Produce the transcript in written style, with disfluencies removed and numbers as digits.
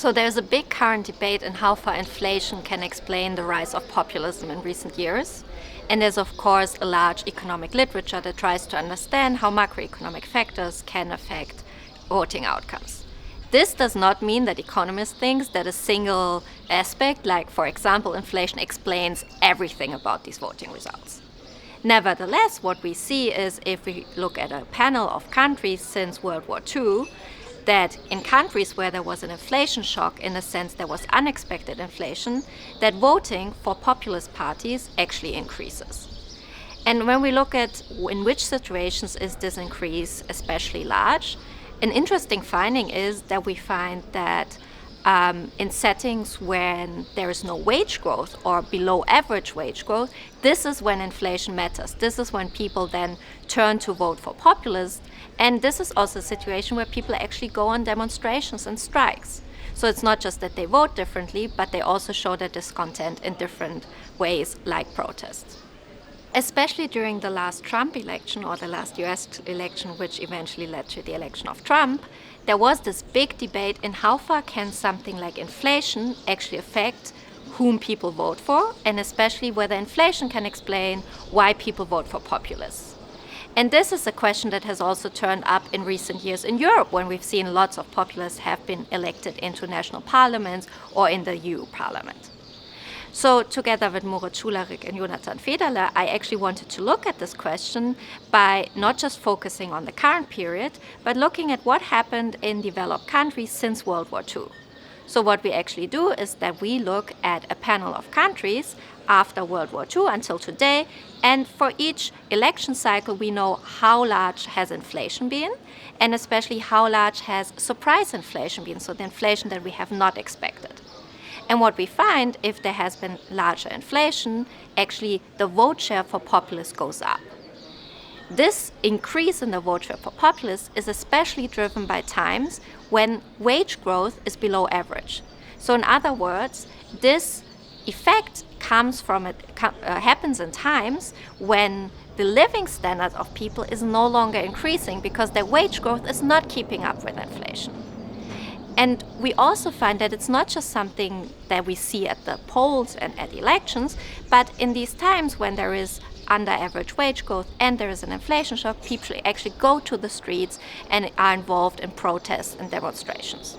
So there's a big current debate in how far inflation can explain the rise of populism in recent years. And there's of course a large economic literature that tries to understand how macroeconomic factors can affect voting outcomes. This does not mean that economists think that a single aspect, like for example inflation, explains everything about these voting results. Nevertheless, what we see is, if we look at a panel of countries since World War II, that in countries where there was an inflation shock, in the sense there was unexpected inflation, that voting for populist parties actually increases. And when we look at in which situations is this increase especially large, an interesting finding is that we find that in settings when there is no wage growth or below average wage growth, this is when inflation matters. This is when people then turn to vote for populists. And this is also a situation where people actually go on demonstrations and strikes. So it's not just that they vote differently, but they also show their discontent in different ways, like protests. Especially during the last Trump election, or the last US election, which eventually led to the election of Trump, there was this big debate in how far can something like inflation actually affect whom people vote for, and especially whether inflation can explain why people vote for populists. And this is a question that has also turned up in recent years in Europe, when we've seen lots of populists have been elected into national parliaments or in the EU Parliament. So together with Murat Schularik and Jonathan Federle, I actually wanted to look at this question by not just focusing on the current period, but looking at what happened in developed countries since World War II. So what we actually do is that we look at a panel of countries after World War II until today, and for each election cycle we know how large has inflation been, and especially how large has surprise inflation been, so the inflation that we have not expected. And what we find, if there has been larger inflation, actually the vote share for populists goes up. This increase in the vote share for populists is especially driven by times when wage growth is below average. So in other words, this effect happens in times when the living standard of people is no longer increasing because their wage growth is not keeping up with inflation. And we also find that it's not just something that we see at the polls and at elections, but in these times when there is under average wage growth and there is an inflation shock, people actually go to the streets and are involved in protests and demonstrations.